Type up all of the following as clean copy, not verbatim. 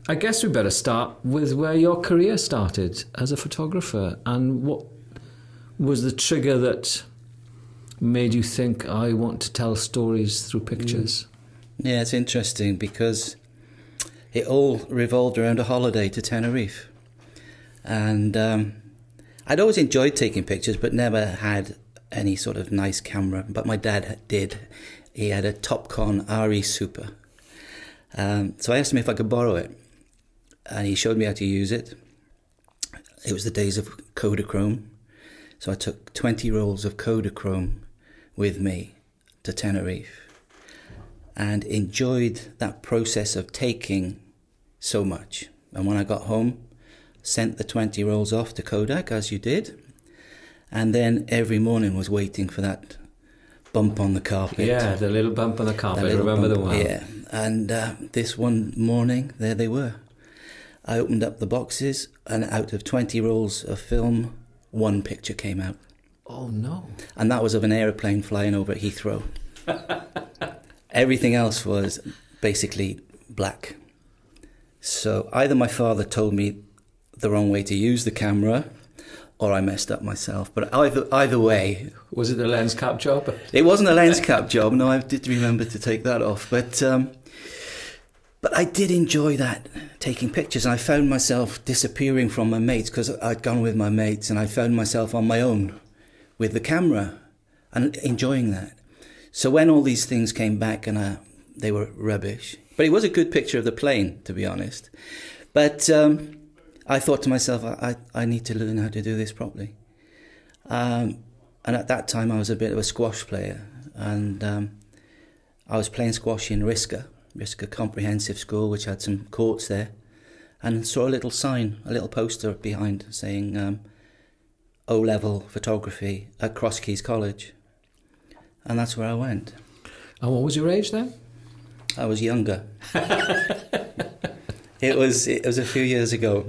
I guess we better start with where your career started as a photographer, and what was the trigger that made you think, I want to tell stories through pictures? Yeah, it's interesting because it all revolved around a holiday to Tenerife. And I'd always enjoyed taking pictures, but never had any sort of nice camera. But my dad did. He had a Topcon RE Super. So I asked him if I could borrow it. And he showed me how to use it. It was the days of Kodachrome. So I took 20 rolls of Kodachrome with me to Tenerife and enjoyed that process of taking so much. And when I got home, sent the 20 rolls off to Kodak, as you did. And then every morning was waiting for that bump on the carpet. Yeah, the little bump on the carpet. I remember the one. Yeah. And this one morning, there they were. I opened up the boxes, and out of 20 rolls of film, one picture came out. Oh, no. And that was of an aeroplane flying over at Heathrow. Everything else was basically black. So either my father told me the wrong way to use the camera, or I messed up myself. But either way... Was it the lens cap job? It wasn't a lens cap job. No, I did remember to take that off. But I did enjoy that, taking pictures. And I found myself disappearing from my mates because I'd gone with my mates, and I found myself on my own with the camera and enjoying that. So when all these things came back, and they were rubbish, but it was a good picture of the plane, to be honest. But I thought to myself, I need to learn how to do this properly. And at that time, I was a bit of a squash player, and I was playing squash in Risca Comprehensive School, which had some courts there, and saw a little sign, a little poster behind saying O-level photography at Crosskeys College, and that's where I went. And what was your age then? I was younger. It was a few years ago,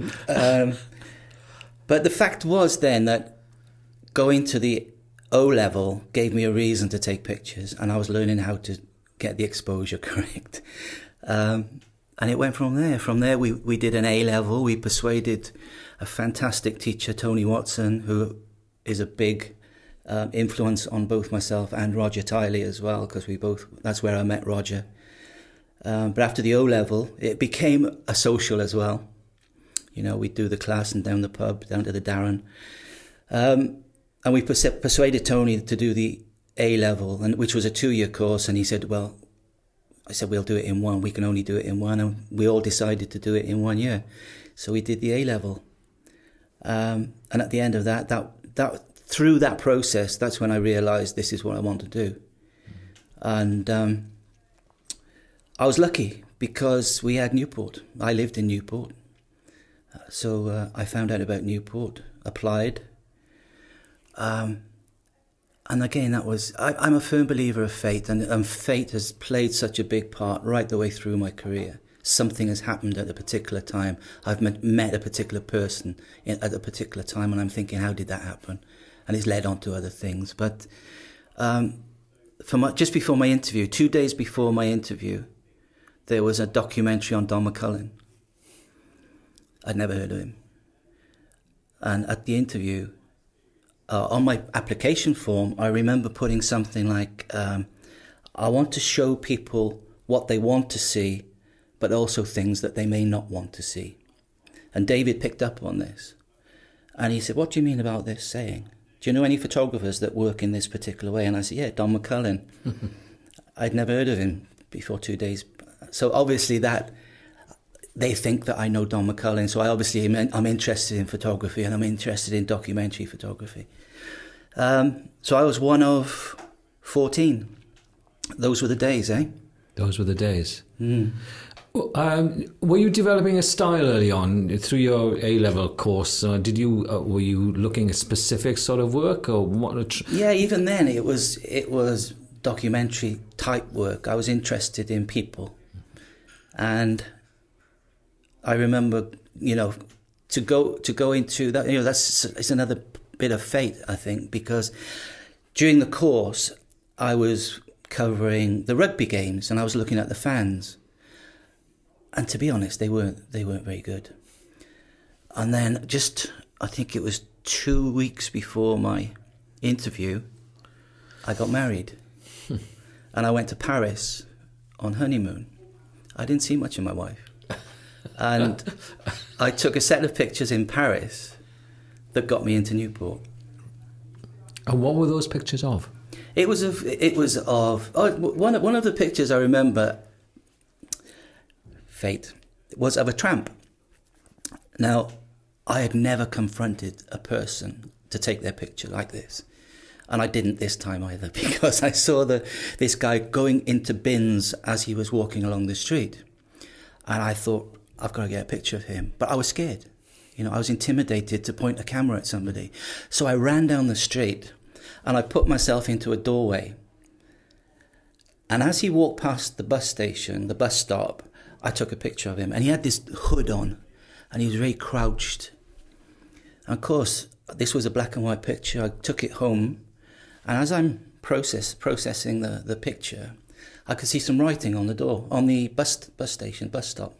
but the fact was then that going to the O-level gave me a reason to take pictures, and I was learning how to get the exposure correct. And it went from there. From there, we did an A-level. We persuaded a fantastic teacher, Tony Watson, who is a big influence on both myself and Roger Tiley as well, because that's where I met Roger. But after the O-level, it became a social as well. You know, we'd do the class and down the pub, down to the Darren. And we persuaded Tony to do the A-level, which was a 2-year course, and he said, well, I said, we'll do it in one. We can only do it in one, and we all decided to do it in 1 year. So we did the A-level. And at the end of that through that process, that's when I realised this is what I want to do. And I was lucky because we had Newport. I lived in Newport. So I found out about Newport, applied. And again, I'm a firm believer of fate, and fate has played such a big part right the way through my career. Something has happened at a particular time. I've met a particular person at a particular time, and I'm thinking, how did that happen? And it's led on to other things. But just before my interview, 2 days before my interview, there was a documentary on Don McCullin. I'd never heard of him. And at the interview, on my application form, I remember putting something like, I want to show people what they want to see, but also things that they may not want to see. And David picked up on this. And he said, what do you mean about this saying? Do you know any photographers that work in this particular way? And I said, yeah, Don McCullin. I'd never heard of him before 2 days. So obviously they think that I know Don McCullin. So I'm interested in photography, and I'm interested in documentary photography. So I was one of 14. Those were the days, eh? Those were the days. Mm. Were you developing a style early on through your A-level course? Were you looking at specific sort of work, or what? Yeah, even then it was documentary type work. I was interested in people, and I remember, to go into that. It's another bit of fate, I think, because during the course I was covering the rugby games and I was looking at the fans. And to be honest, they weren't very good. And then I think it was 2 weeks before my interview, I got married. And I went to Paris on honeymoon. I didn't see much of my wife. And I took a set of pictures in Paris that got me into Newport. And what were those pictures of? It was of one of the pictures I remember, fate, was of a tramp. Now, I had never confronted a person to take their picture like this. And I didn't this time either, because I saw this guy going into bins as he was walking along the street. And I thought, I've got to get a picture of him. But I was scared. I was intimidated to point a camera at somebody. So I ran down the street and I put myself into a doorway. And as he walked past the bus station, the bus stop, I took a picture of him. And he had this hood on and he was very crouched. And of course, this was a black and white picture. I took it home. And as I'm processing the picture, I could see some writing on the door, on the bus stop.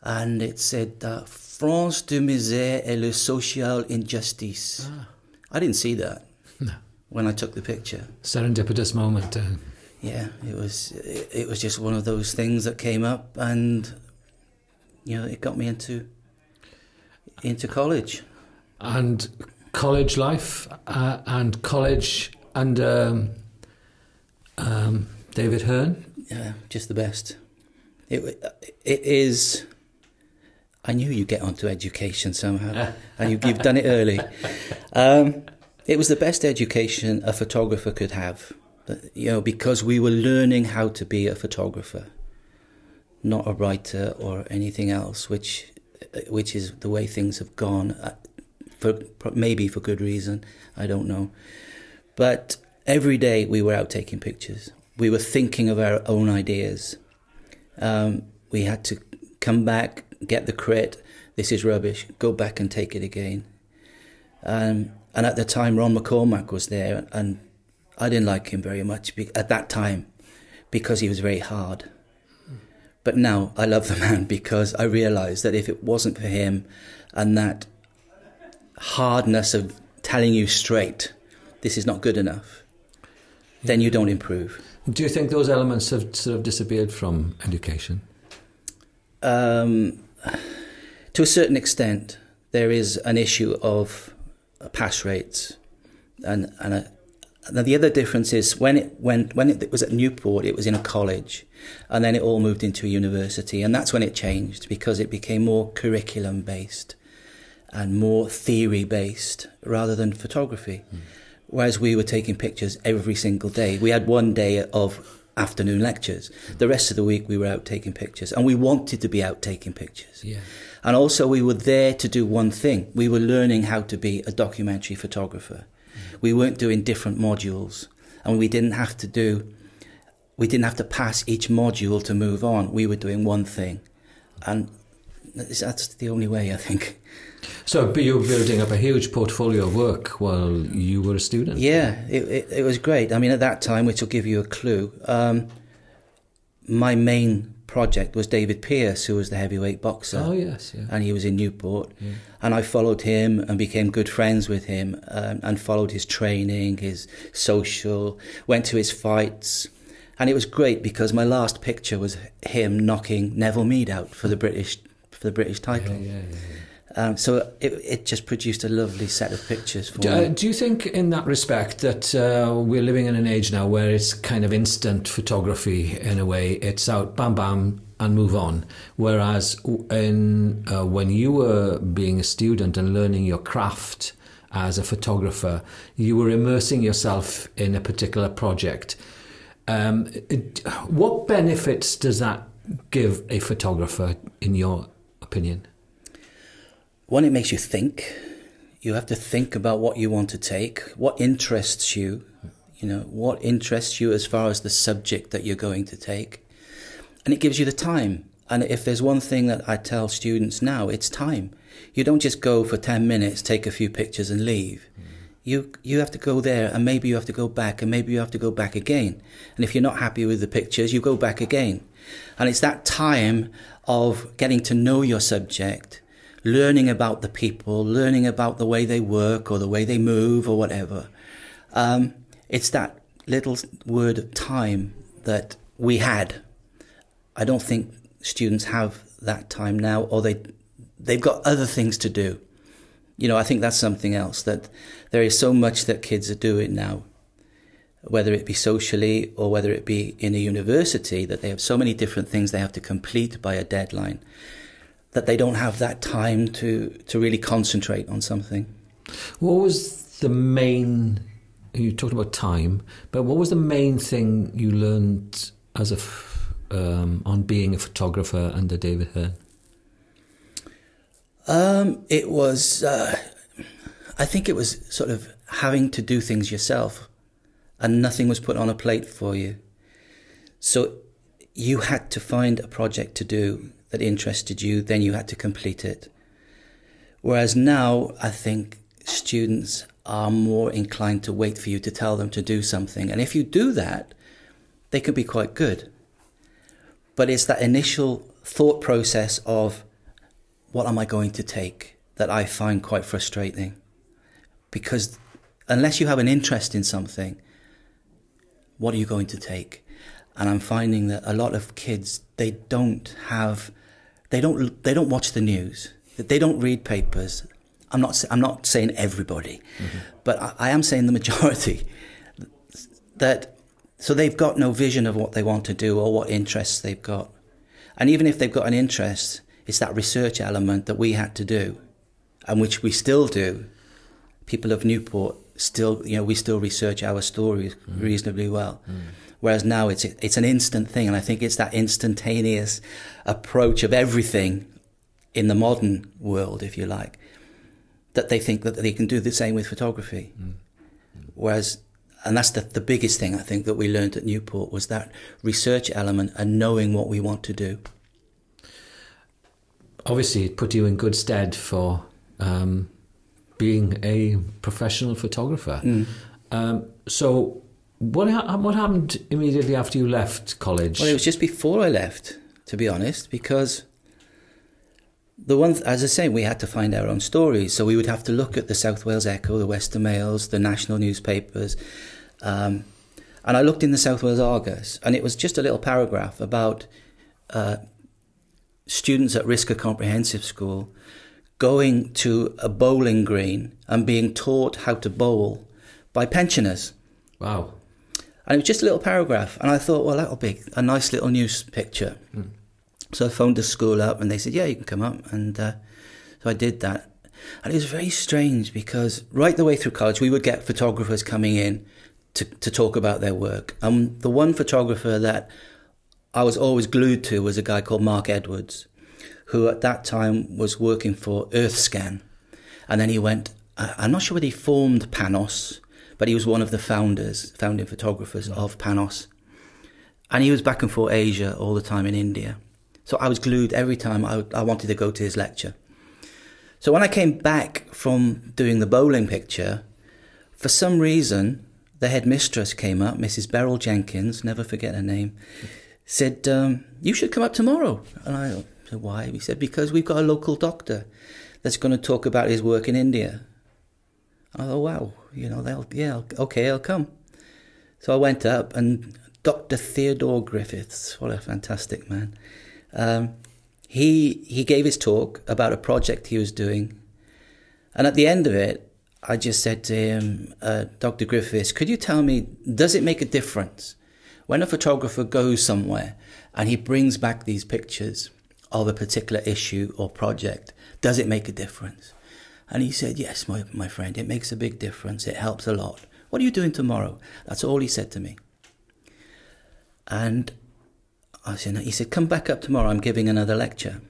And it said, France de misère et le social injustice. Ah. I didn't see that when I took the picture. Serendipitous moment. Yeah, it was just one of those things that came up, and it got me into college. And college life and college under David Hearn? Yeah, just the best. It is. I knew you'd get onto education somehow, and you've done it early. It was the best education a photographer could have, because we were learning how to be a photographer, not a writer or anything else, which is the way things have gone. Maybe for good reason, I don't know. But every day we were out taking pictures. We were thinking of our own ideas. We had to come back, get the crit, this is rubbish, go back and take it again. And at the time Ron McCormack was there, and I didn't like him very much at that time because he was very hard. But now I love the man because I realised that if it wasn't for him and that hardness of telling you straight, this is not good enough, then you don't improve. Do you think those elements have sort of disappeared from education? To a certain extent, there is an issue of pass rates, and the other difference is when it was at Newport, it was in a college, and then it all moved into a university, and that's when it changed because it became more curriculum based and more theory based rather than photography. Whereas we were taking pictures every single day. We had one day of afternoon lectures. The rest of the week we were out taking pictures, and we wanted to be out taking pictures. Yeah. And also we were there to do one thing. We were learning how to be a documentary photographer. We weren't doing different modules, and we didn't have to pass each module to move on. We were doing one thing, and that's the only way, I think. So, but you were building up a huge portfolio of work while you were a student. Yeah, it was great. I mean, at that time, which will give you a clue, my main project was David Pearce, who was the heavyweight boxer. Oh, yes, yeah. And he was in Newport. Yeah. And I followed him and became good friends with him, and followed his training, his social, went to his fights. And it was great because my last picture was him knocking Neville Mead out for the British title. Yeah. So it just produced a lovely set of pictures for me. Do you think in that respect that we're living in an age now where it's kind of instant photography in a way? It's out, bam, bam, and move on. Whereas when you were being a student and learning your craft as a photographer, you were immersing yourself in a particular project. What benefits does that give a photographer, in your opinion? One, it makes you think. You have to think about what you want to take, what interests you, what interests you as far as the subject that you're going to take. And it gives you the time. And if there's one thing that I tell students now, it's time. You don't just go for 10 minutes, take a few pictures and leave. You have to go there, and maybe you have to go back, and maybe you have to go back again. And if you're not happy with the pictures, you go back again. And it's that time of getting to know your subject, learning about the people, learning about the way they work or the way they move or whatever. It's that little word of time that we had. I don't think students have that time now, or they've got other things to do. You know, I think that's something else, that there is so much that kids are doing now, whether it be socially or whether it be in a university, that they have so many different things they have to complete by a deadline, that they don't have that time to really concentrate on something. What was the main, you talked about time, but what was the main thing you learned as on being a photographer under David Hearn? It was, I think it was sort of having to do things yourself, and nothing was put on a plate for you. So you had to find a project to do that interested you, then you had to complete it. Whereas now, I think students are more inclined to wait for you to tell them to do something. And if you do that, they can be quite good. But it's that initial thought process of, what am I going to take, that I find quite frustrating. Because unless you have an interest in something, what are you going to take? And I'm finding that a lot of kids, they don't watch the news. They don't read papers. I'm not saying everybody, but I am saying the majority. So they've got no vision of what they want to do or what interests they've got. And even if they've got an interest, it's that research element that we had to do, and which we still do. People of Newport we still research our stories reasonably well. Whereas now it's an instant thing, and I think it's that instantaneous approach of everything in the modern world, if you like, that they think that they can do the same with photography. Whereas, and that's the biggest thing I think that we learned at Newport, was that research element and knowing what we want to do. Obviously, it put you in good stead for being a professional photographer. So what happened immediately after you left college? Well, it was just before I left, to be honest, because as I say, we had to find our own stories. So we would have to look at the South Wales Echo, the Western Mails, the national newspapers. And I looked in the South Wales Argus, and it was just a little paragraph about students at risk of comprehensive school going to a bowling green and being taught how to bowl by pensioners. Wow. And it was just a little paragraph. And I thought, well, that'll be a nice little news picture. So I phoned the school up and they said, yeah, you can come up. And so I did that. And it was very strange because right the way through college, we would get photographers coming in to talk about their work. And the one photographer that I was always glued to was a guy called Mark Edwards, who at that time was working for Earthscan. And then he went, I'm not sure whether he formed Panos, but he was one of the founding photographers of Panos. And he was back and forth Asia all the time in India. So I was glued every time I wanted to go to his lecture. So when I came back from doing the bowling picture, for some reason, the headmistress came up, Mrs. Beryl Jenkins, never forget her name, said, you should come up tomorrow. And I said, why? He said, because we've got a local doctor that's going to talk about his work in India. I thought, wow, I'll come. So I went up, and Dr. Theodore Griffiths, what a fantastic man. He gave his talk about a project he was doing. And at the end of it, I just said to him, Dr. Griffiths, could you tell me, does it make a difference when a photographer goes somewhere and he brings back these pictures of a particular issue or project, does it make a difference? And he said, yes, my friend, it makes a big difference. It helps a lot. What are you doing tomorrow? That's all he said to me. And he said, come back up tomorrow. I'm giving another lecture.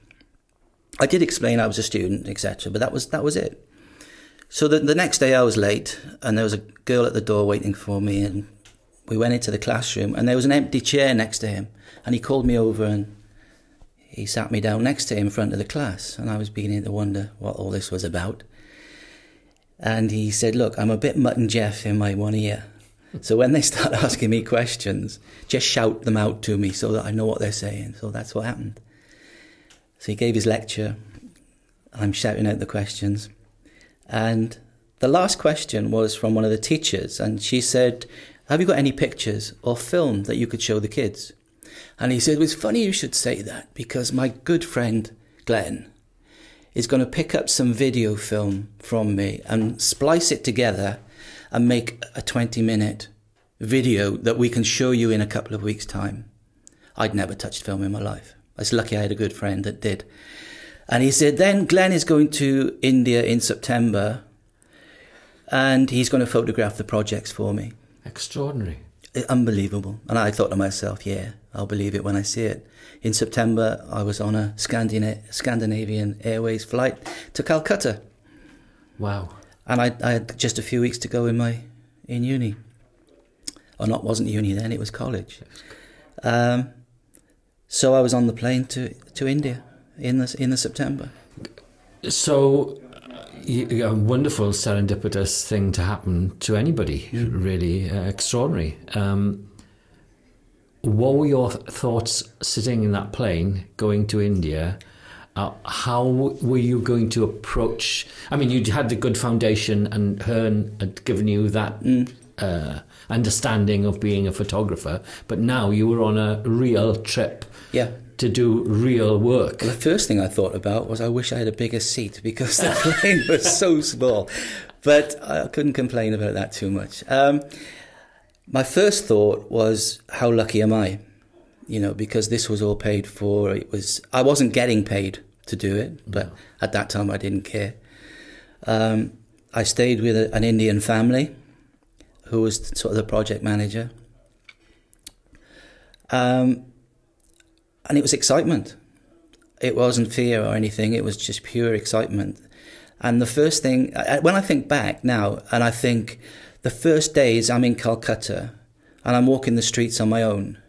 I did explain I was a student, etc., but that was it. So the next day I was late, and there was a girl at the door waiting for me, and we went into the classroom, and there was an empty chair next to him, and he called me over and he sat me down next to him in front of the class, and I was beginning to wonder what all this was about. And he said, look, I'm a bit Mutt and Jeff in my one ear. So when they start asking me questions, just shout them out to me so that I know what they're saying. So that's what happened. So he gave his lecture. I'm shouting out the questions. And the last question was from one of the teachers. And she said, have you got any pictures or film that you could show the kids? And he said, well, it's funny you should say that, because my good friend Glenn is going to pick up some video film from me and splice it together and make a 20-minute video that we can show you in a couple of weeks' time. I'd never touched film in my life. I was lucky I had a good friend that did. And he said, then Glenn is going to India in September and he's going to photograph the projects for me. Extraordinary. Unbelievable. And I thought to myself, yeah, I'll believe it when I see it. In September, I was on a Scandinavian Airways flight to Calcutta. Wow. And I had just a few weeks to go in uni. Or not, wasn't uni then, it was college. So I was on the plane to India in the September. So a wonderful serendipitous thing to happen to anybody, really extraordinary. What were your thoughts sitting in that plane going to India? How were you going to approach? I mean, you had the good foundation, and Hearn had given you that understanding of being a photographer, but now you were on a real trip. Yeah. To do real work. Well, the first thing I thought about was I wish I had a bigger seat, because the plane was so small. But I couldn't complain about that too much. My first thought was, how lucky am I? You know, because this was all paid for. I wasn't getting paid to do it, but at that time I didn't care. I stayed with an Indian family who was sort of the project manager. And it was excitement. It wasn't fear or anything. It was just pure excitement. And the first thing, when I think back now, and I think the first days I'm in Calcutta and I'm walking the streets on my own,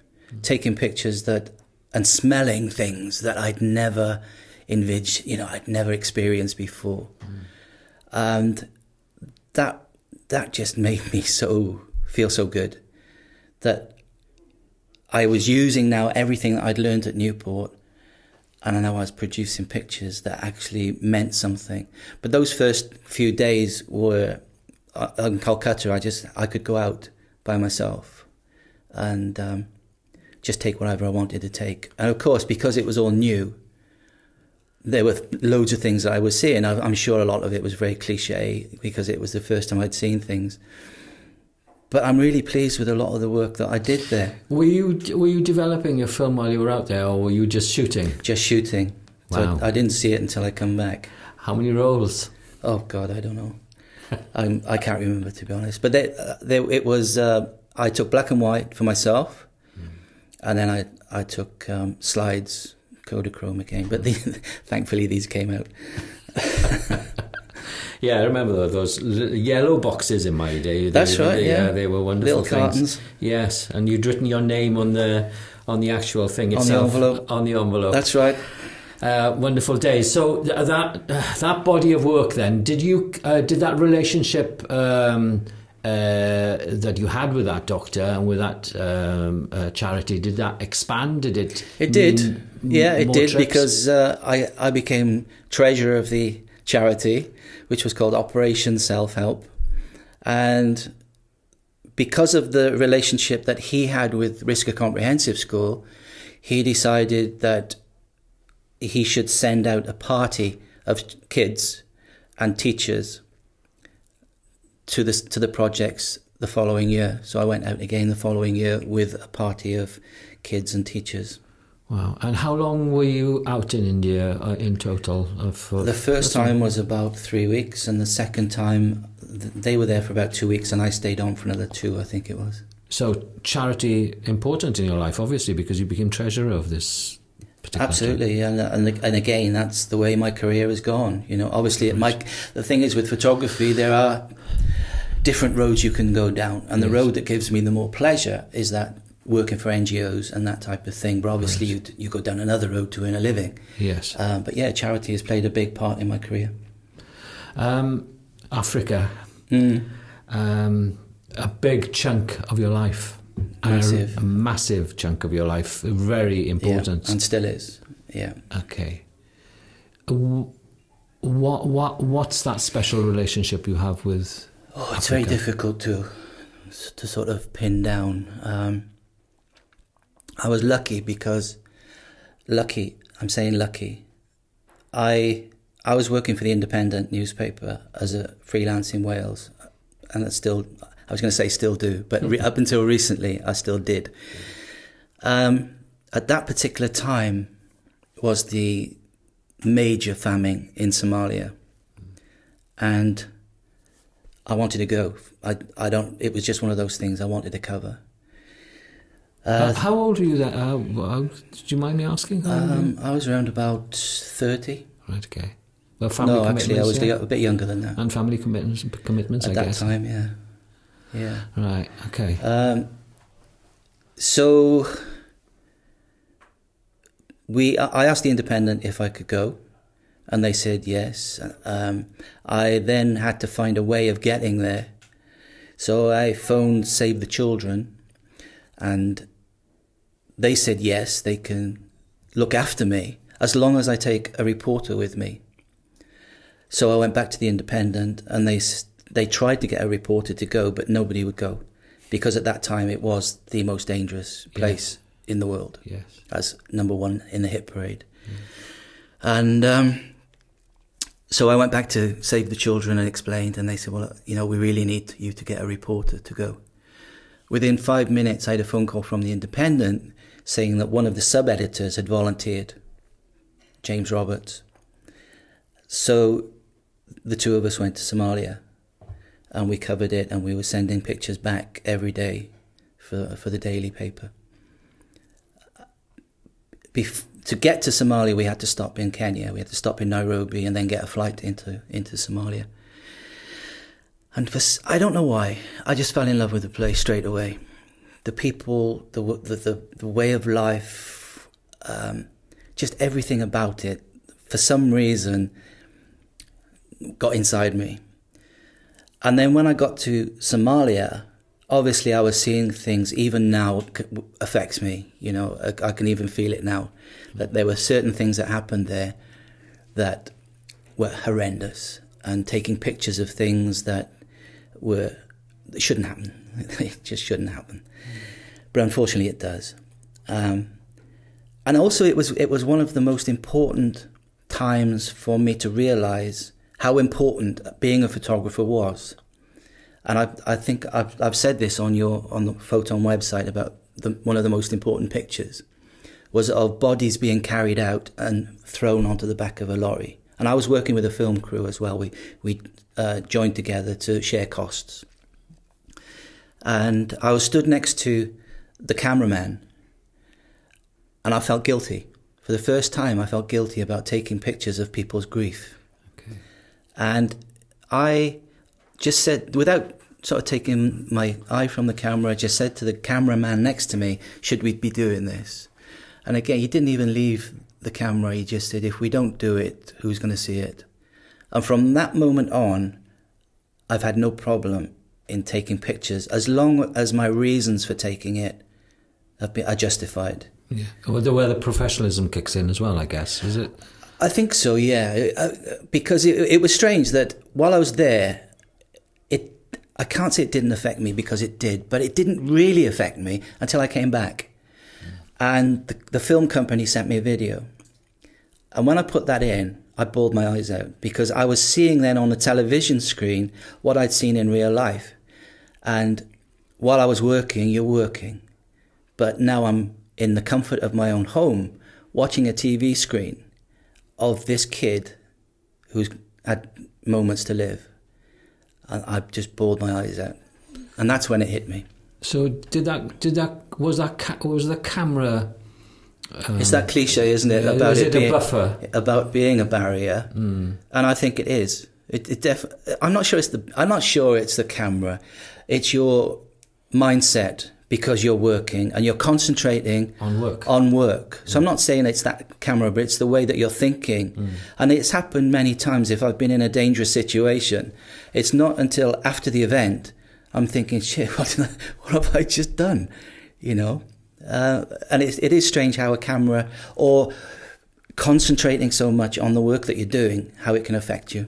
taking pictures and smelling things that I'd never envisaged, I'd never experienced before. And that just made me feel so good that I was using now everything that I'd learned at Newport, and I know I was producing pictures that actually meant something. But those first few days were in Calcutta. I could go out by myself and just take whatever I wanted to take. And of course, because it was all new, there were loads of things that I was seeing. I'm sure a lot of it was very cliche because it was the first time I'd seen things. But I'm really pleased with a lot of the work that I did there. Were you developing your film while you were out there, or were you just shooting? Just shooting. Wow. So I didn't see it until I come back. How many rolls? Oh God, I don't know. I can't remember, to be honest. But it was. I took black and white for myself, and then I took slides, Kodachrome again. But thankfully these came out. Yeah, I remember those yellow boxes in my day. That's right. They were wonderful little cartons. Yes, and you'd written your name on the actual thing itself. On the envelope. That's right. Wonderful days. So that body of work, then, did that relationship that you had with that doctor and with that charity, did that expand? Did it? It did. Yeah, it did, trips? because I became treasurer of the charity, which was called Operation Self-Help. And because of the relationship that he had with Risca Comprehensive School, he decided that he should send out a party of kids and teachers to the projects the following year. So I went out again the following year with a party of kids and teachers. Wow. And how long were you out in India in total? The first time was about 3 weeks, and the second time they were there for about 2 weeks, and I stayed on for another 2, I think it was. So charity important in your life, obviously, because you became treasurer of this particular Absolutely, and again, that's the way my career has gone. Obviously, the thing is with photography, there are different roads you can go down, and the road that gives me the more pleasure is that working for NGOs and that type of thing, but obviously you go down another road to earn a living. Yes. But yeah, charity has played a big part in my career. Africa, a big chunk of your life. Massive. A massive chunk of your life, very important. Yeah, and still is, yeah. Okay. what's that special relationship you have with Oh, it's Africa? very difficult to sort of pin down. I was lucky because, I'm saying lucky, I was working for the Independent newspaper as a freelance in Wales, and I was going to say still do, but up until recently I still did. At that particular time was the major famine in Somalia, and I wanted to go. It was just one of those things I wanted to cover. How old were you then? Do you mind me asking? I was around about 30. Right, okay. Well, family No, actually, I was yeah? a bit younger than that. And family commitments, At I that guess. time, yeah. Yeah. Right, okay. So I asked the Independent if I could go, and they said yes. I then had to find a way of getting there. So I phoned Save the Children, and they said yes, they can look after me as long as I take a reporter with me. So I went back to the Independent, and they tried to get a reporter to go, but nobody would go, because at that time it was the most dangerous place in the world. Yes. As #1 in the hit parade. And so I went back to Save the Children and explained, and they said, well, we really need you to get a reporter to go. Within 5 minutes, I had a phone call from the Independent saying that one of the sub-editors had volunteered, James Roberts. So the two of us went to Somalia, and we covered it, and we were sending pictures back every day for the daily paper. To get to Somalia, we had to stop in Kenya. We had to stop in Nairobi and then get a flight into Somalia. And I don't know why, I just fell in love with the place straight away. The people, the way of life, just everything about it, for some reason, got inside me. And then when I got to Somalia, obviously I was seeing things, even now affects me, I can even feel it now, that there were certain things that happened there that were horrendous, and taking pictures of things that shouldn't happen. It just shouldn't happen. But unfortunately it does. And also it was one of the most important times for me to realise how important being a photographer was. And I think I've said this on the Ffoton website about one of the most important pictures was of bodies being carried out and thrown onto the back of a lorry. And I was working with a film crew as well. We joined together to share costs. And I was stood next to the cameraman, and I felt guilty. For the first time, I felt guilty about taking pictures of people's grief. Okay. And I just said, without sort of taking my eye from the camera, I just said to the cameraman next to me, should we be doing this? And again, he didn't even leave the camera. He just said, if we don't do it, who's going to see it? And from that moment on, I've had no problem in taking pictures, as long as my reasons for taking it are justified. Yeah, where the professionalism kicks in as well, I guess, is it? I think so, yeah. Because it was strange that while I was there, I can't say it didn't affect me, because it did, but it didn't really affect me until I came back. And the film company sent me a video. And when I put that in, I bawled my eyes out, because I was seeing then on the television screen what I'd seen in real life. And while I was working, you're working. But now I'm in the comfort of my own home, watching a TV screen of this kid who's had moments to live. I just bawled my eyes out, and that's when it hit me. So was the camera? It's that cliche, isn't it? About it being a buffer, about being a barrier, and I think it is. I'm not sure it's the camera. It's your mindset, because you're working and you're concentrating on work. So I'm not saying it's that camera, but it's the way that you're thinking. And it's happened many times. If I've been in a dangerous situation, it's not until after the event I'm thinking, shit, what have I just done? And it is strange how a camera, or concentrating so much on the work that you're doing, how it can affect you.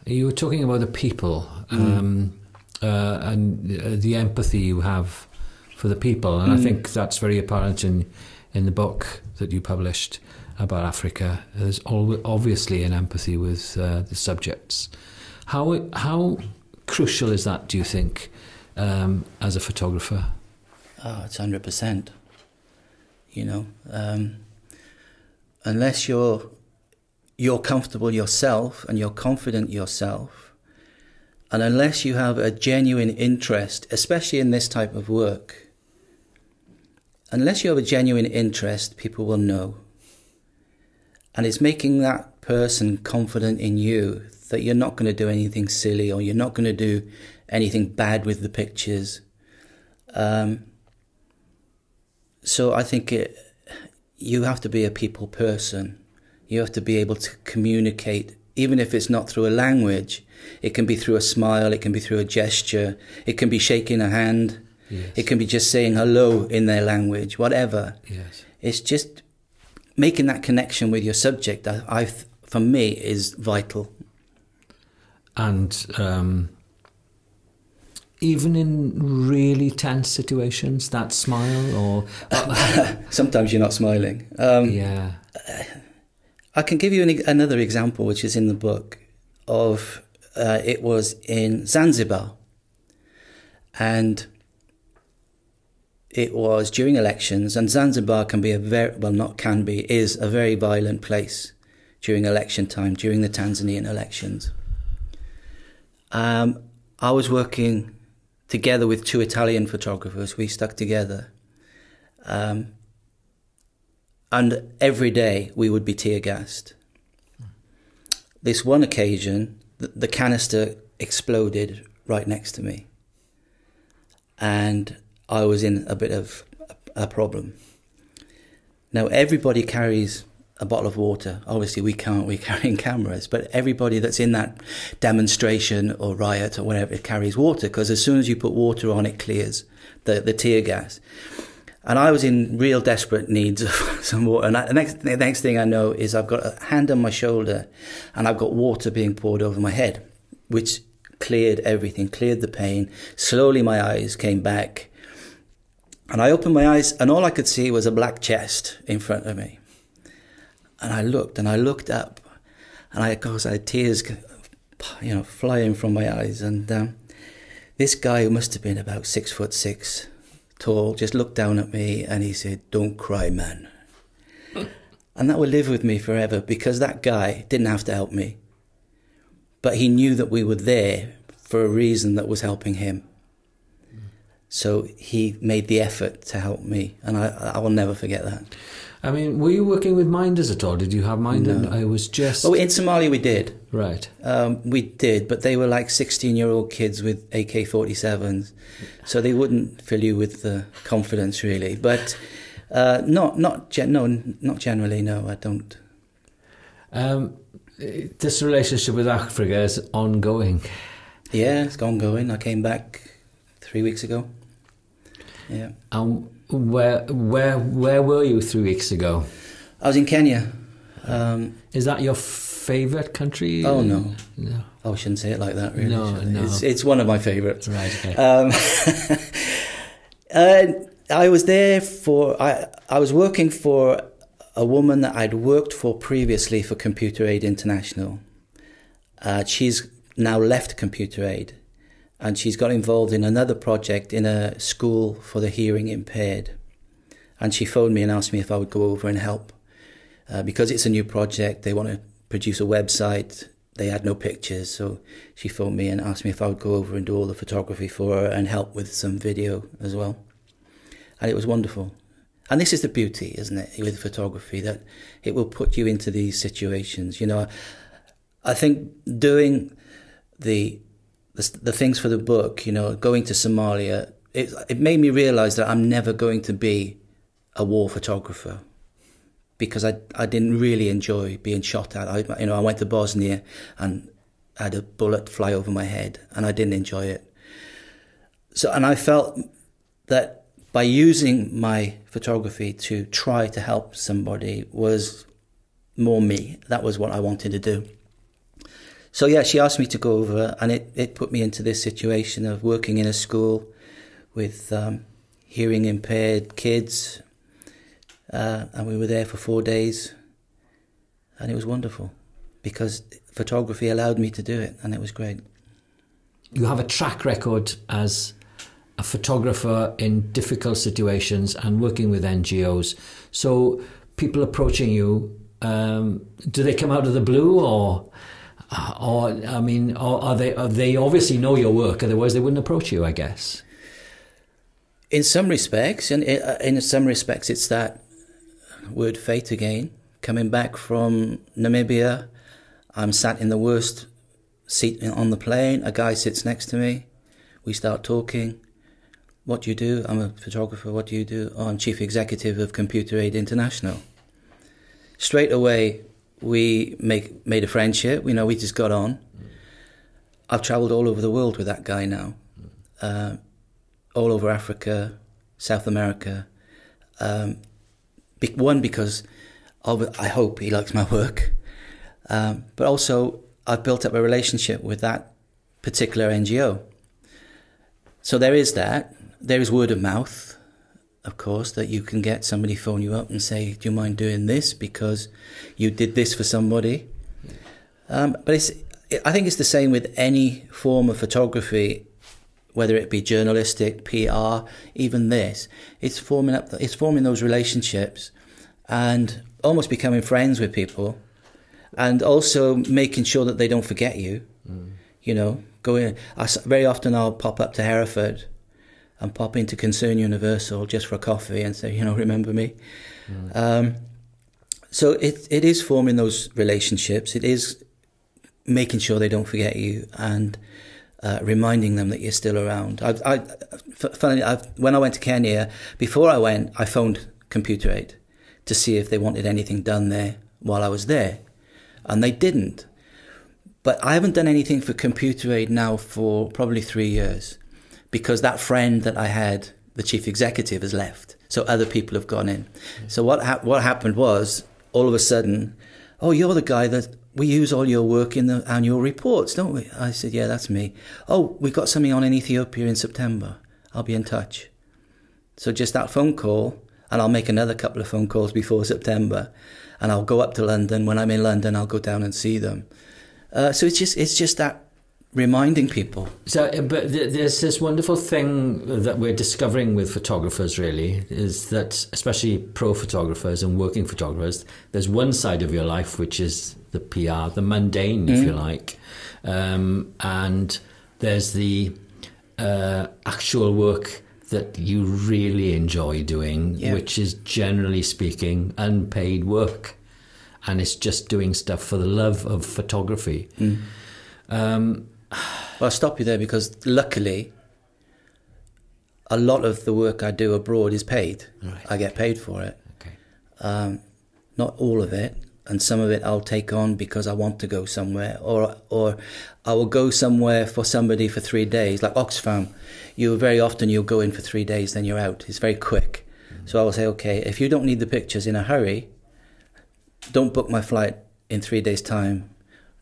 You were talking about the people and the empathy you have for the people, and I think that's very apparent in the book that you published about Africa. There's obviously an empathy with the subjects. How crucial is that, do you think, as a photographer? Oh, it's 100%. You know, unless you're comfortable yourself and you're confident yourself, and unless you have a genuine interest, especially in this type of work, unless you have a genuine interest, people will know. And it's making that person confident in you that you're not going to do anything silly, or you're not going to do anything bad with the pictures. So I think you have to be a people person. You have to be able to communicate, even if it's not through a language. It can be through a smile, it can be through a gesture, it can be shaking a hand, yes. It can be just saying hello in their language, whatever. Yes. It's just making that connection with your subject, for me, is vital. And even in really tense situations, that smile, or sometimes you're not smiling. Yeah. I can give you another example, which is in the book, of it was in Zanzibar, and it was during elections, and Zanzibar can be is a very violent place during election time, during the Tanzanian elections. I was working together with 2 Italian photographers. We stuck together. And every day we would be tear gassed. This one occasion, the canister exploded right next to me. And I was in a bit of a problem. Now, everybody carries a bottle of water. Obviously, we're carrying cameras, but everybody that's in that demonstration or riot or whatever carries water, because as soon as you put water on, it clears the tear gas. And I was in real desperate needs of some water. And the next thing I know is I've got a hand on my shoulder and I've got water being poured over my head, which cleared everything, cleared the pain. Slowly my eyes came back. And I opened my eyes and all I could see was a black chest in front of me. And I looked up, and I had tears, flying from my eyes. And this guy, who must have been about 6'6" tall, just looked down at me and he said, "Don't cry, man." And that will live with me forever, because that guy didn't have to help me, but he knew that we were there for a reason that was helping him. So he made the effort to help me, and I will never forget that. I mean, were you working with minders at all? Did you have minders? No. I was just... Oh, in Somalia we did. Right. We did, but they were like 16-year-old kids with AK-47s, so they wouldn't fill you with confidence, really. But not generally, no, I don't. This relationship with Africa is ongoing. Yeah, it's ongoing. I came back 3 weeks ago. Yeah. Where were you 3 weeks ago? I was in Kenya. Is that your favourite country? Oh, no. No. Oh, I shouldn't say it like that, really. No. It's one of my favourites. Right, okay. I was there I was working for a woman that I'd worked for previously for Computer Aid International. She's now left Computer Aid, and she's got involved in another project in a school for the hearing impaired. And she phoned me and asked me if I would go over and help. Because it's a new project, they want to produce a website. They had no pictures, so she phoned me and asked me if I would go over and do all the photography for her and help with some video as well. And it was wonderful. And this is the beauty, isn't it, with photography, that it will put you into these situations. You know, I think doing the things for the book, you know, going to Somalia, it made me realise that I'm never going to be a war photographer, because I didn't really enjoy being shot at. I went to Bosnia and had a bullet fly over my head, and I didn't enjoy it. So, and I felt that by using my photography to try to help somebody was more me. That was what I wanted to do. So yeah, she asked me to go over, and it put me into this situation of working in a school with hearing impaired kids, and we were there for 4 days, and it was wonderful because photography allowed me to do it, and it was great. You have a track record as a photographer in difficult situations and working with NGOs. So people approaching you, do they come out of the blue, or I mean, or are they obviously know your work, otherwise they wouldn't approach you, I guess. In some respects, and in some respects, it's that word fate again. Coming back from Namibia, I'm sat in the worst seat on the plane. A guy sits next to me. We start talking. What do you do? I'm a photographer. What do you do? Oh, I'm chief executive of Computer Aid International. Straight away, we made a friendship. We just got on. I've travelled all over the world with that guy now. All over Africa, South America. One, because I hope he likes my work. But also, I've built up a relationship with that particular NGO. So there is that. There is word of mouth, of course, that you can get somebody phone you up and say, do you mind doing this because you did this for somebody? But I think it's the same with any form of photography, whether it be journalistic, PR, even this. It's forming those relationships and almost becoming friends with people, and also making sure that they don't forget you. Very often I'll pop up to Hereford and pop into Concern Universal just for a coffee and say, remember me. So it is forming those relationships. It is making sure they don't forget you and reminding them that you're still around. When I went to Kenya, before I went, I phoned Computer Aid to see if they wanted anything done there while I was there. And they didn't. But I haven't done anything for Computer Aid now for probably 3 years, because that friend that I had, the chief executive, has left. So other people have gone in. Mm-hmm. So what happened was, all of a sudden, oh, you're the guy that we use all your work in the annual reports, don't we? I said, yeah, that's me. Oh, we've got something on in Ethiopia in September. I'll be in touch. So just that phone call, and I'll make another couple of phone calls before September, and I'll go up to London. When I'm in London, I'll go down and see them. So it's just that reminding people. So, but there's this wonderful thing that we're discovering with photographers, really, is that, especially pro photographers and working photographers, there's one side of your life which is the PR, the mundane, if you like, and there's the actual work that you really enjoy doing, which is, generally speaking, unpaid work. And it's just doing stuff for the love of photography. Well, I'll stop you there, because luckily, a lot of the work I do abroad is paid. Right. I get paid for it. Okay. Not all of it, and some of it I'll take on because I want to go somewhere, or I will go somewhere for somebody for 3 days, like Oxfam. You'll go in for 3 days, then you're out. It's very quick. So I will say, okay, if you don't need the pictures in a hurry, don't book my flight in 3 days' time.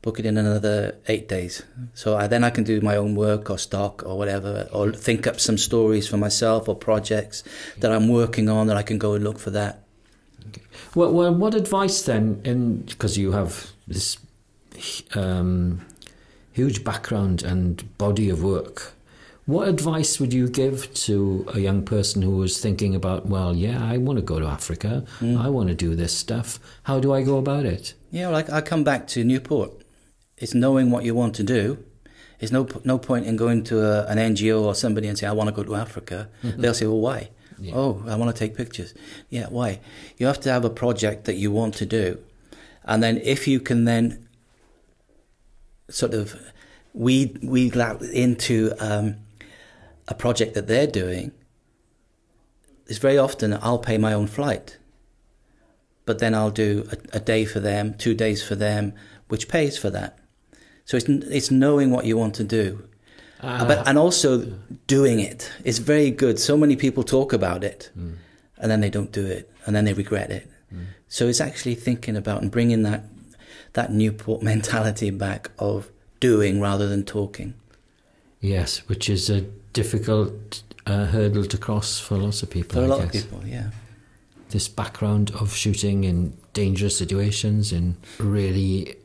Book it in another 8 days. So then I can do my own work or stock or whatever, or think up some stories for myself or projects that I'm working on that I can go and look for that. Okay. Well, what advice then, because you have this huge background and body of work, what advice would you give to a young person who was thinking about, well, yeah, I want to go to Africa, I want to do this stuff. How do I go about it? Yeah, well, I come back to Newport. It's knowing what you want to do. There's no point in going to an NGO or somebody and say, I want to go to Africa. They'll say, well, why? Yeah. Oh, I want to take pictures. Yeah, why? You have to have a project that you want to do. And then if you can then sort of weed out into a project that they're doing, is very often I'll pay my own flight, but then I'll do a day for them, 2 days for them, which pays for that. So it's knowing what you want to do. And also doing it. It's very good. So many people talk about it and then they don't do it and then they regret it. So it's actually thinking about and bringing that Newport mentality back of doing rather than talking. Yes, which is a difficult hurdle to cross for lots of people. For a lot of people, yeah. This background of shooting in dangerous situations, in really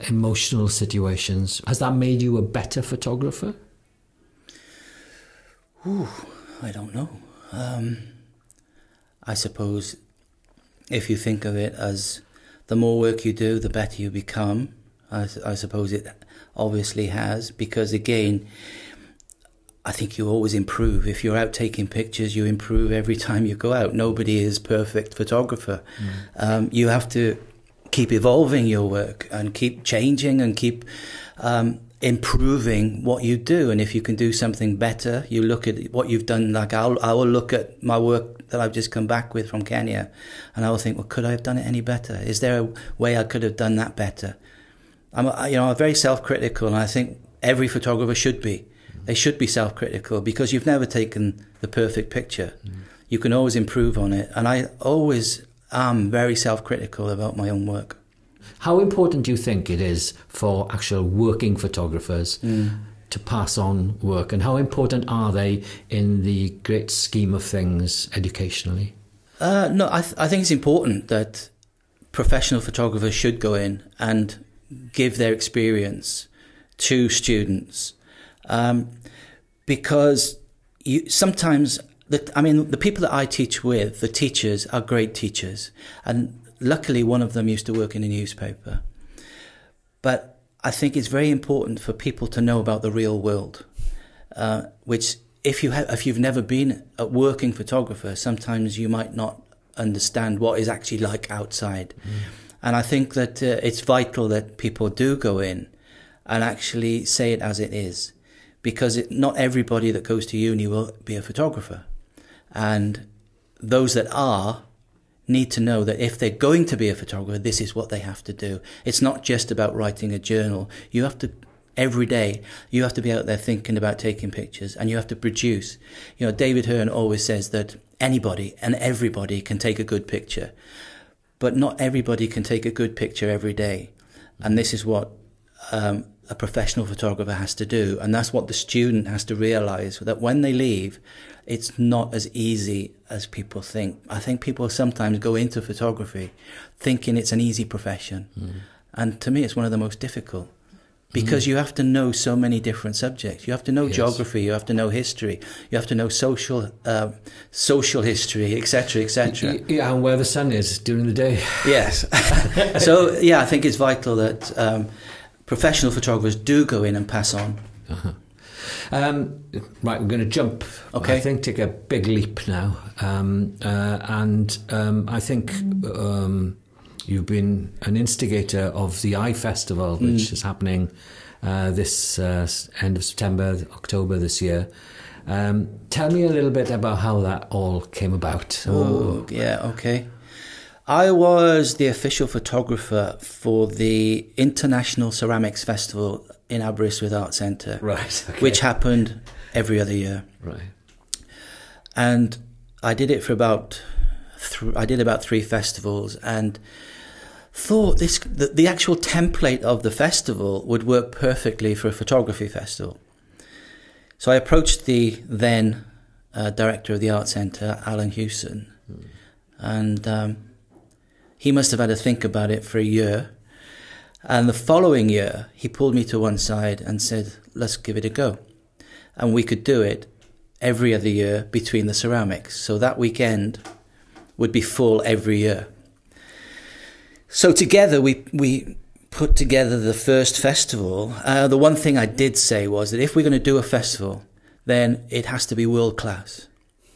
emotional situations, has that made you a better photographer? Ooh, I don't know. I suppose if you think of it as the more work you do, the better you become. I suppose it obviously has, because again, I think you always improve. If you're out taking pictures, you improve every time you go out. Nobody is perfect photographer. You have to keep evolving your work and keep changing and keep improving what you do. And if you can do something better, you look at what you've done. Like I will look at my work that I've just come back with from Kenya, and I will think, well, could I have done it any better? Is there a way I could have done that better? I'm very self-critical, and I think every photographer should be. They should be self-critical, because you've never taken the perfect picture. You can always improve on it. And I always am very self-critical about my own work. How important do you think it is for actual working photographers to pass on work? And how important are they in the great scheme of things educationally? No, I think it's important that professional photographers should go in and give their experience to students. Because sometimes, the people that I teach with, the teachers, are great teachers. And luckily, one of them used to work in a newspaper. But I think it's very important for people to know about the real world, which if you've never been a working photographer, sometimes you might not understand what is actually like outside. And I think that it's vital that people do go in and actually say it as it is. Because not everybody that goes to uni will be a photographer. And those that are need to know that if they're going to be a photographer, this is what they have to do. It's not just about writing a journal. You have to, every day, you have to be out there thinking about taking pictures, and you have to produce. David Hearn always says that anybody and everybody can take a good picture, but not everybody can take a good picture every day. And this is what a professional photographer has to do, and that's what the student has to realize, that when they leave, it's not as easy as people think. I think people sometimes go into photography thinking it's an easy profession, and to me it's one of the most difficult, because you have to know so many different subjects. You have to know geography, you have to know history, you have to know social history, etc., etc. Yeah, and where the sun is during the day. Yes. So yeah, I think it's vital that professional photographers do go in and pass on. Right, we're going to jump. Okay. I think take a big leap now, I think you've been an instigator of the Eye Festival, which is happening this end of September, October this year. Tell me a little bit about how that all came about. Oh, yeah, okay. I was the official photographer for the International Ceramics Festival in Aberystwyth Art Centre, right? Okay. Which happened every other year. Right. And I did it for about 3 festivals, and thought the actual template of the festival would work perfectly for a photography festival. So I approached the then director of the Art Centre, Alan Hewson, and he must have had to think about it for a year. And the following year, he pulled me to one side and said, let's give it a go. And we could do it every other year between the ceramics. So that weekend would be full every year. So together, we put together the first festival. The one thing I did say was that if we're going to do a festival, then it has to be world class.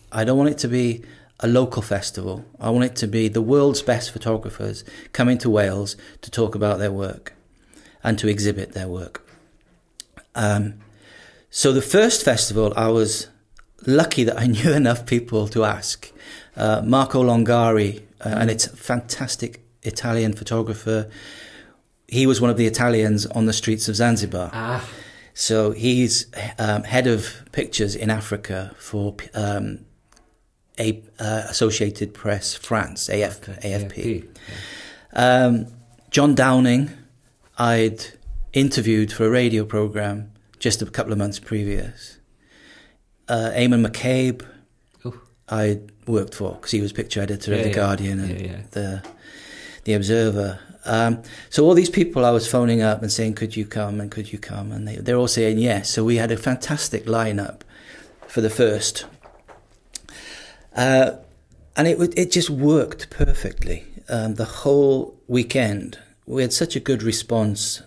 I don't want it to be a local festival. I want it to be the world's best photographers coming to Wales to talk about their work and to exhibit their work. So the first festival, I was lucky that I knew enough people to ask. Marco Longari, and it's a fantastic Italian photographer. He was one of the Italians on the streets of Zanzibar. So he's head of pictures in Africa for Associated Press France, AFP. Yeah. John Downing, I'd interviewed for a radio programme just a couple of months previous. Eamon McCabe, I worked for because he was picture editor of The Guardian and the Observer. So all these people I was phoning up and saying, could you come? And they're all saying yes. So we had a fantastic lineup for the first. And it just worked perfectly. The whole weekend, we had such a good response.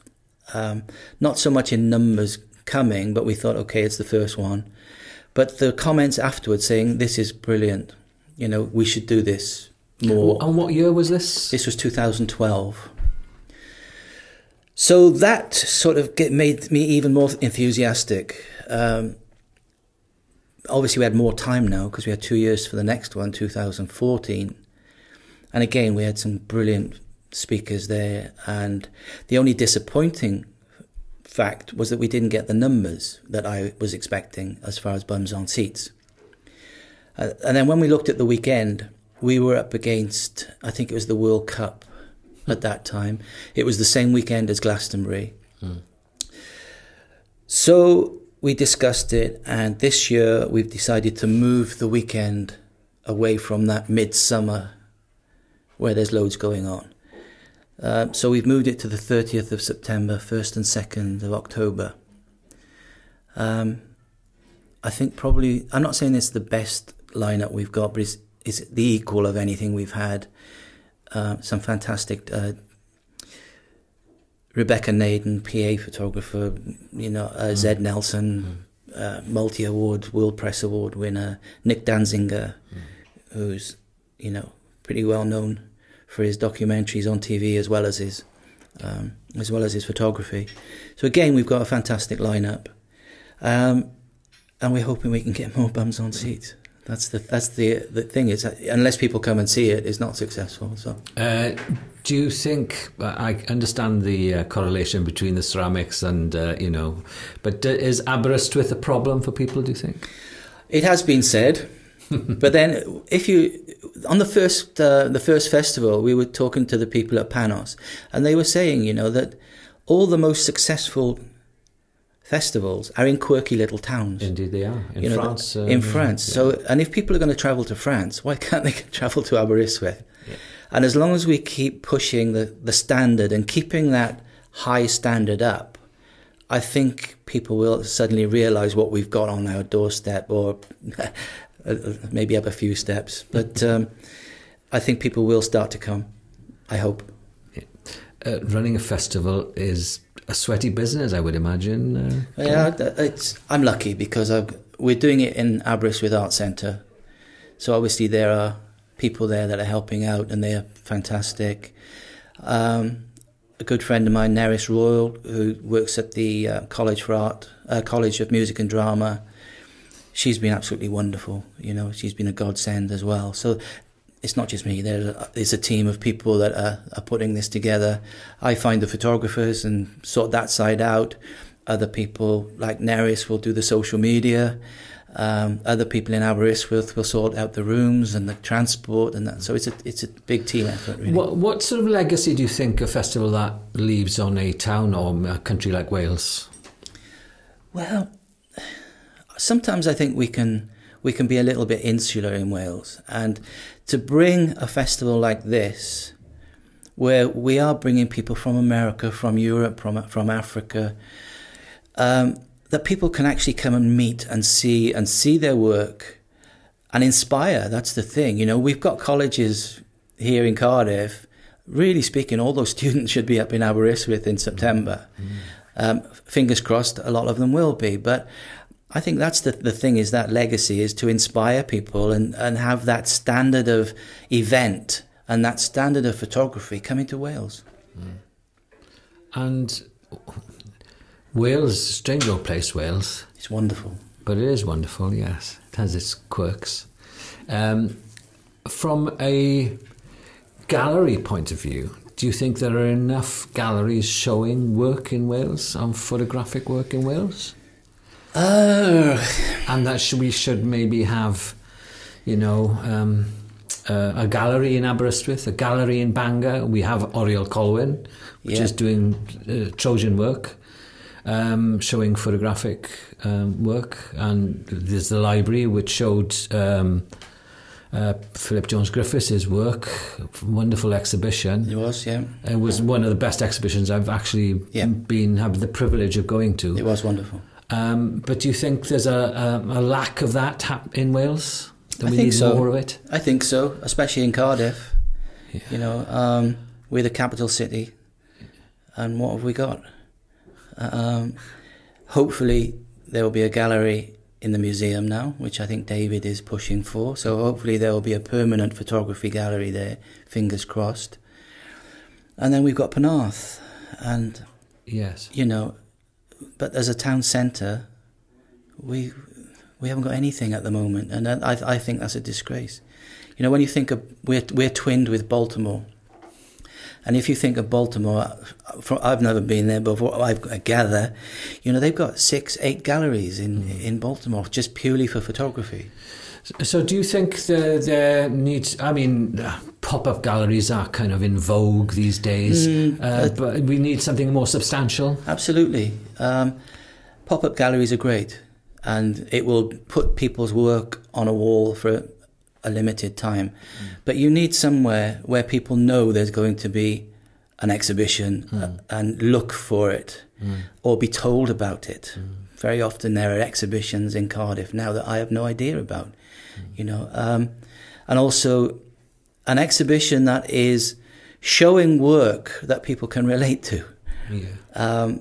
Not so much in numbers coming, but we thought, okay, it's the first one. But the comments afterwards saying, this is brilliant. You know, we should do this more. And what year was this? This was 2012. So that sort of made me even more enthusiastic. Obviously, we had more time now because we had 2 years for the next one, 2014. And again, we had some brilliant speakers there. And the only disappointing fact was that we didn't get the numbers that I was expecting as far as bums on seats. And then when we looked at the weekend, we were up against, I think it was the World Cup at that time. It was the same weekend as Glastonbury. So we discussed it, and this year we've decided to move the weekend away from that midsummer where there's loads going on. So we've moved it to the 30th of September, 1st and 2nd of October. I think probably, I'm not saying it's the best lineup we've got, but it's the equal of anything we've had. Some fantastic Rebecca Naden, PA photographer, Zed Nelson, multi-award, World Press Award winner, Nick Danziger, who's, pretty well known for his documentaries on TV as well as his photography. So again, we've got a fantastic lineup, and we're hoping we can get more bums on seats. That's the thing is, unless people come and see it, it's not successful. So, do you think? I understand the correlation between the ceramics and but is Aberystwyth a problem for people? Do you think? It has been said, but then on the first festival, we were talking to the people at Panos, and they were saying, that all the most successful festivals are in quirky little towns. Indeed they are. In France. In France. Yeah. So, and if people are going to travel to France, why can't they travel to Aberystwyth? Yeah. And as long as we keep pushing the standard and keeping that high standard up, I think people will suddenly realise what we've got on our doorstep, or maybe up a few steps. But I think people will start to come, I hope. Yeah. Running a festival is a sweaty business, I would imagine. I'm lucky because we're doing it in Aberystwyth Art Centre. So obviously there are people there that are helping out, and they are fantastic. A good friend of mine, Nerys Royal, who works at the College of Music and Drama, she's been absolutely wonderful. She's been a godsend as well. So it's not just me. There's a team of people that are putting this together. I find the photographers and sort that side out. Other people like Nerys will do the social media. Other people in Aberystwyth will sort out the rooms and the transport and that. So it's a big team effort, really. What sort of legacy do you think a festival that leaves on a town or a country like Wales? Well, sometimes I think we can be a little bit insular in Wales, and to bring a festival like this, where we are bringing people from America, from Europe, from Africa, that people can actually come and meet and see their work and inspire. That's the thing. We've got colleges here in Cardiff. Really speaking, all those students should be up in Aberystwyth in September. Fingers crossed, a lot of them will be, but I think that's the thing, is that legacy is to inspire people and have that standard of event and that standard of photography coming to Wales. And Wales, strange old place, Wales. It's wonderful. But it is wonderful, yes. It has its quirks. From a gallery point of view, Do you think there are enough galleries showing work in Wales, photographic work in Wales? And that we should maybe have, you know, a gallery in Aberystwyth, a gallery in Bangor. We have Oriel Colwyn, which is doing Trojan work, showing photographic work. And there's the library, which showed Philip Jones-Griffiths' work, wonderful exhibition. It was, yeah. It was one of the best exhibitions I've actually had the privilege of going to. It was wonderful. But do you think there's a lack of that in Wales? I think so. More of it? I think so, especially in Cardiff. Yeah. You know, we're the capital city, and what have we got? Hopefully there will be a gallery in the museum now, which I think David is pushing for. So hopefully there will be a permanent photography gallery there, fingers crossed. And then we've got Penarth, and you know, but as a town centre, we haven't got anything at the moment, and I think that's a disgrace. You know, when you think of we're twinned with Baltimore, and if you think of Baltimore, I've never been there, but what I gather, you know, they've got 6-8 galleries in Baltimore just purely for photography. So do you think there needs, I mean, pop-up galleries are kind of in vogue these days, but we need something more substantial? Absolutely. Pop-up galleries are great, and it will put people's work on a wall for a limited time. But you need somewhere where people know there's going to be an exhibition and look for it or be told about it. Very often there are exhibitions in Cardiff now that I have no idea about, you know. And also an exhibition that is showing work that people can relate to. Yeah.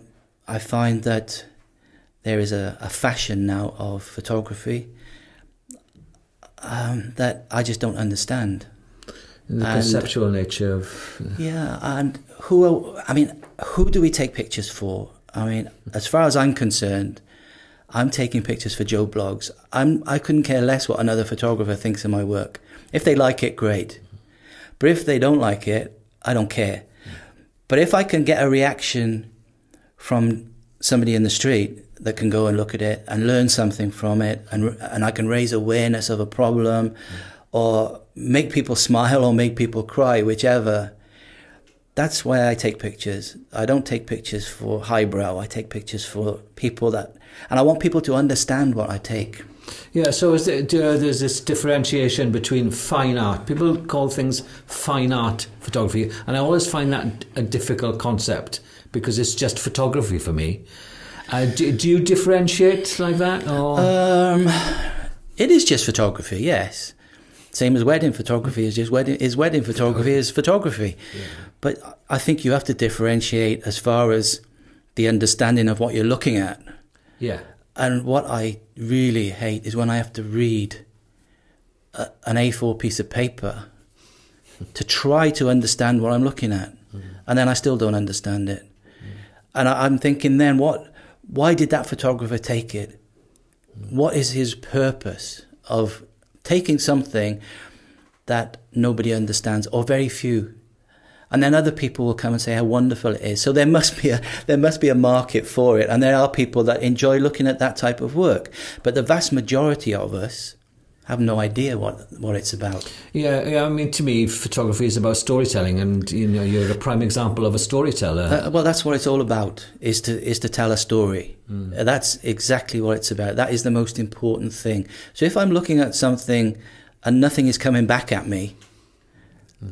I find that there is a fashion now of photography that I just don't understand. The conceptual nature of... Yeah, and who do we take pictures for? I mean, as far as I'm concerned, I'm taking pictures for Joe Blogs. I couldn't care less what another photographer thinks of my work. If they like it, great. But if they don't like it, I don't care. But if I can get a reaction from somebody in the street that can go and look at it and learn something from it, and I can raise awareness of a problem or make people smile or make people cry, whichever, that's why I take pictures. I don't take pictures for highbrow. I take pictures for people and I want people to understand what I take. Yeah, so there's this differentiation between fine art. People call things fine art photography, and I always find that a difficult concept because it's just photography for me. Do you differentiate like that? Or? It is just photography, yes. Same as wedding photography is just wedding photography is photography. Yeah. But I think you have to differentiate as far as the understanding of what you're looking at. Yeah. And what I really hate is when I have to read an A4 piece of paper to try to understand what I'm looking at. And then I still don't understand it. And I'm thinking then, why did that photographer take it? What is his purpose of taking something that nobody understands or very few? And then other people will come and say how wonderful it is. So there must be a market for it, and there are people that enjoy looking at that type of work. But the vast majority of us have no idea what it's about. Yeah, I mean, to me, photography is about storytelling, and you know, you're a prime example of a storyteller. Well, that's what it's all about: is to tell a story. That's exactly what it's about. That is the most important thing. So if I'm looking at something and nothing is coming back at me,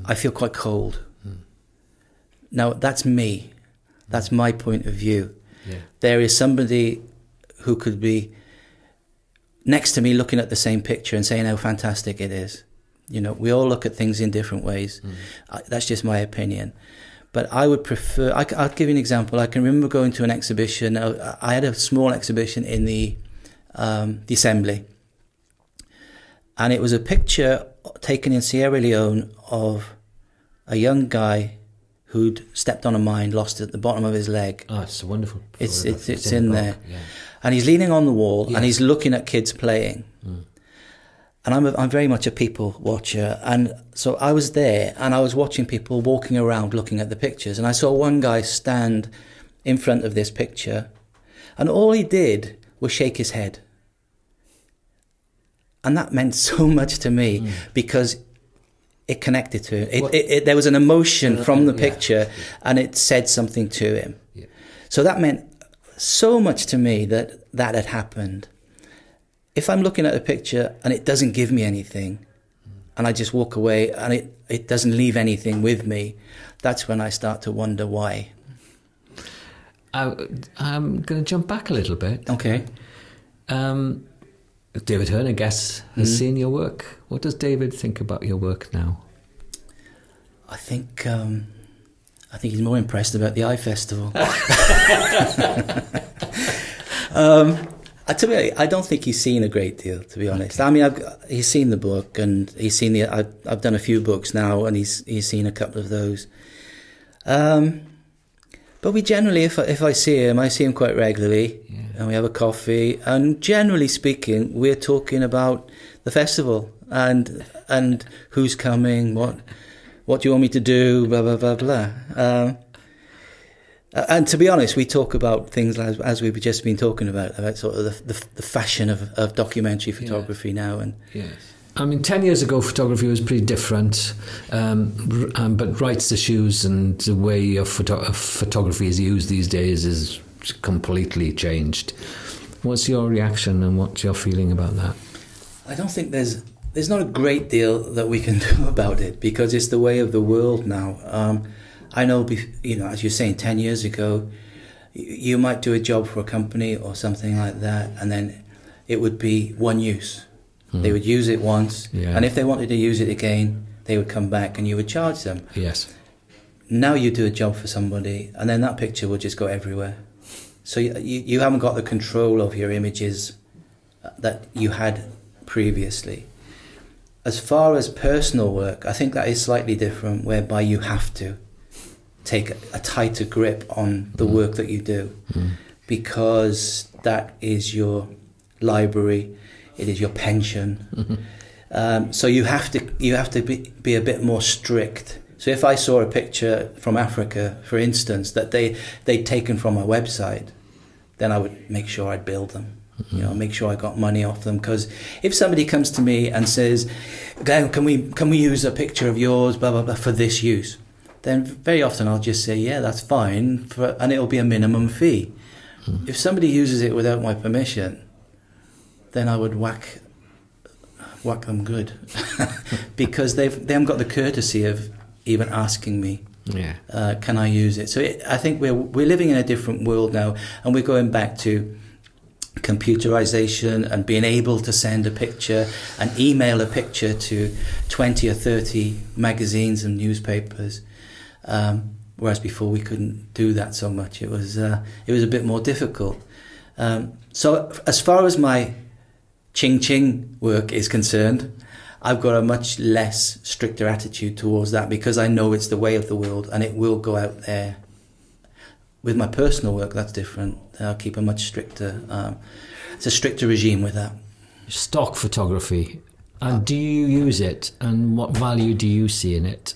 I feel quite cold. Now, that's me. That's my point of view. Yeah. There is somebody who could be next to me looking at the same picture and saying how fantastic it is. You know, we all look at things in different ways. That's just my opinion. But I would prefer... I'll give you an example. I can remember going to an exhibition. I had a small exhibition in the Assembly. And it was a picture taken in Sierra Leone of a young guy who'd stepped on a mine, lost it at the bottom of his leg. Oh, it's wonderful. It's in there. Yeah. And he's leaning on the wall and he's looking at kids playing. And I'm very much a people watcher. And so I was there and I was watching people walking around looking at the pictures. And I saw one guy stand in front of this picture and all he did was shake his head. And that meant so much to me because it connected to him. There was an emotion from the picture and it said something to him. Yeah. So that meant so much to me that had happened. If I'm looking at a picture and it doesn't give me anything and I just walk away and it doesn't leave anything with me, that's when I start to wonder why. I'm going to jump back a little bit. Okay. David Hearn, I guess, has seen your work. What does David think about your work now? I think he's more impressed about the Eye Festival. To me, I don't think he's seen a great deal, to be honest. Okay. I mean, he's seen the book, and he's seen I've done a few books now, and he's seen a couple of those. But we generally, if I see him quite regularly, and we have a coffee, and generally speaking, we're talking about the festival and who's coming, what do you want me to do, blah blah blah blah. And to be honest, we talk about things as we've just been talking about sort of the fashion of documentary photography now. And yes. I mean, 10 years ago, photography was pretty different, but rights issues and the way of photography is used these days is completely changed. What's your reaction and what's your feeling about that? I don't think there's not a great deal that we can do about it because it's the way of the world now. I know, as you're saying, 10 years ago, you might do a job for a company or something like that, and then it would be one use. They would use it once, and if they wanted to use it again, they would come back and you would charge them. Yes. Now you do a job for somebody, and then that picture will just go everywhere. So you haven't got the control of your images that you had previously. As far as personal work, I think that is slightly different, whereby you have to take a tighter grip on the work that you do, because that is your library, it is your pension. So you have to be a bit more strict. So if I saw a picture from Africa, for instance, that they'd taken from a website, then I would make sure I'd build them. Make sure I got money off them. Because if somebody comes to me and says, "Glenn, can we use a picture of yours, blah blah blah, for this use?" then very often I'll just say, "Yeah, that's fine," and it'll be a minimum fee. If somebody uses it without my permission, then I would whack them good, because they haven't got the courtesy of even asking me, "Can I use it?" So I think we're living in a different world now, and we're going back to computerization and being able to send a picture and email a picture to 20 or 30 magazines and newspapers, whereas before we couldn't do that so much. It was a bit more difficult. So as far as my ching work is concerned, I've got a much less stricter attitude towards that, because I know it's the way of the world and it will go out there. With my personal work, that's different. I'll keep a much stricter, it's a stricter regime with that. Stock photography, and do you use it, and what value do you see in it?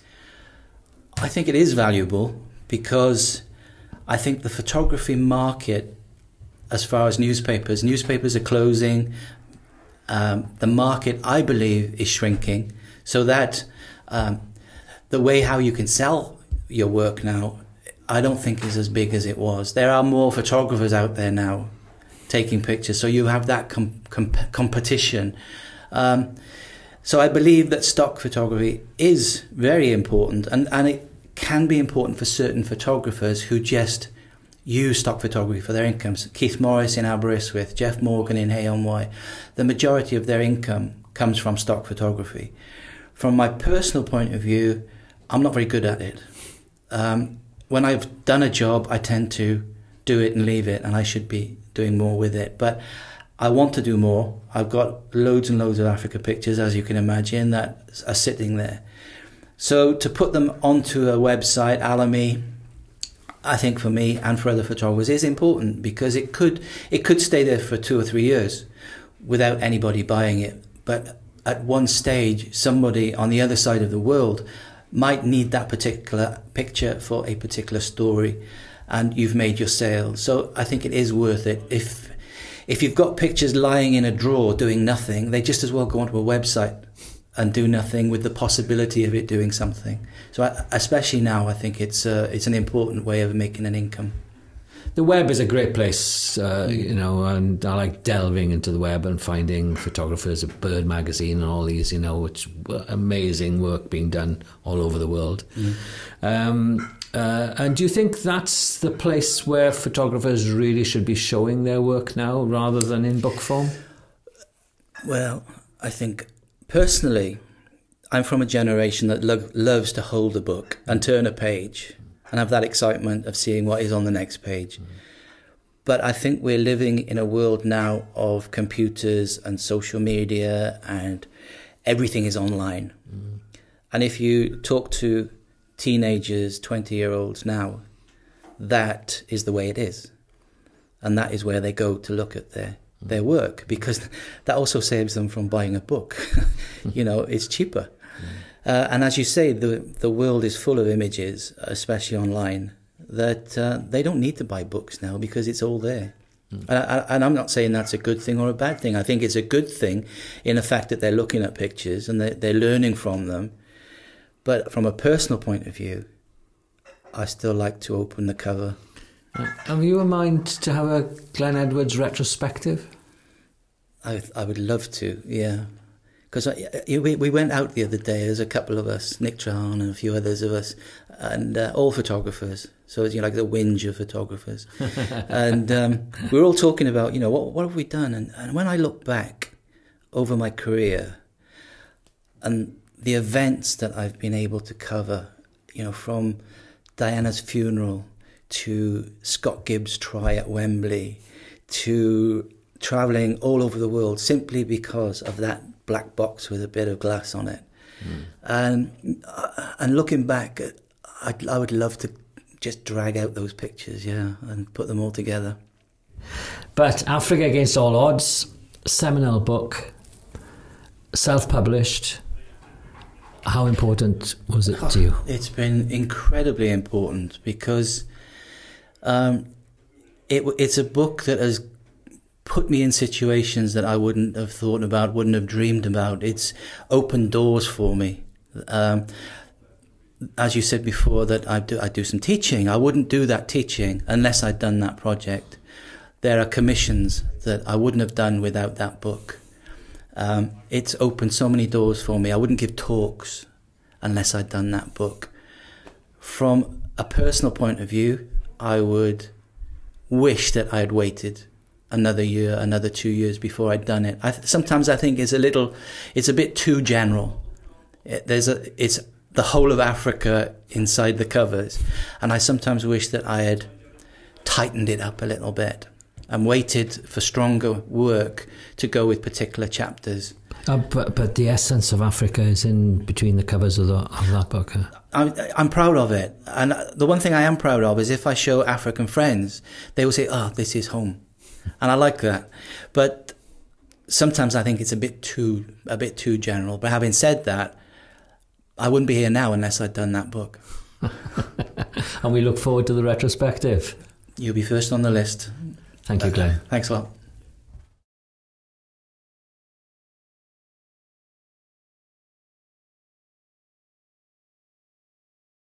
I think it is valuable, because I think the photography market, as far as newspapers are closing. The market, I believe, is shrinking, so that the way how you can sell your work now, I don't think is as big as it was. There are more photographers out there now taking pictures, so you have that competition. So I believe that stock photography is very important, and it can be important for certain photographers who just use stock photography for their incomes. Keith Morris in Aberystwyth, Jeff Morgan in EMYR, the majority of their income comes from stock photography. From my personal point of view, I'm not very good at it. When I've done a job, I tend to do it and leave it, and I should be doing more with it. But I want to do more. I've got loads and loads of Africa pictures, as you can imagine, that are sitting there. So to put them onto a website, Alamy, I think for me and for other photographers is important, because it could stay there for 2 or 3 years without anybody buying it. But at one stage, somebody on the other side of the world might need that particular picture for a particular story, and you've made your sale. So I think it is worth it. If you've got pictures lying in a drawer doing nothing, they just as well go onto a website and do nothing with the possibility of it doing something. So especially now, I think it's an important way of making an income. The web is a great place, you know, and I like delving into the web and finding photographers at Bird magazine and all these, you know, it's amazing work being done all over the world. And do you think that's the place where photographers really should be showing their work now rather than in book form? Well, I think personally, I'm from a generation that loves to hold a book and turn a page and have that excitement of seeing what is on the next page. But I think we're living in a world now of computers and social media, and everything is online. And if you talk to teenagers, 20-year-olds now, that is the way it is. And that is where they go to look at their work, because that also saves them from buying a book. You know, it's cheaper. And as you say, the world is full of images, especially online, that they don't need to buy books now because it's all there. And I'm not saying that's a good thing or a bad thing. I think it's a good thing in the fact that they're looking at pictures and they're learning from them. But from a personal point of view, I still like to open the cover. Have you a mind to have a Glenn Edwards retrospective? I would love to, yeah. Because we went out the other day, there's a couple of us, Nick Trahan and a few others of us, and all photographers. So it's, you know, like the whinge of photographers. And we were all talking about, you know, what have we done? And when I look back over my career and the events that I've been able to cover, you know, from Diana's funeral to Scott Gibbs' try at Wembley to travelling all over the world simply because of that black box with a bit of glass on it. And looking back, I would love to just drag out those pictures, yeah, and put them all together. But Africa Against All Odds, seminal book, self-published. How important was it to you? It's been incredibly important because it's a book that has put me in situations that I wouldn't have thought about, wouldn't have dreamed about. It's opened doors for me. As you said before, that I do some teaching. I wouldn't do that teaching unless I'd done that project. There are commissions that I wouldn't have done without that book. It's opened so many doors for me. I wouldn't give talks unless I'd done that book. From a personal point of view, I would wish that I had waited another year, another 2 years before I'd done it. Sometimes I think it's a bit too general. It's the whole of Africa inside the covers, and I sometimes wish that I had tightened it up a little bit and waited for stronger work to go with particular chapters. But the essence of Africa is in between the covers of that book. Huh? I'm proud of it, and the one thing I am proud of is if I show African friends, they will say, "Oh, this is home," and I like that. But sometimes I think it's a bit too general. But having said that, I wouldn't be here now unless I'd done that book. And we look forward to the retrospective. You'll be first on the list. Thank you, Glenn. Thanks a lot.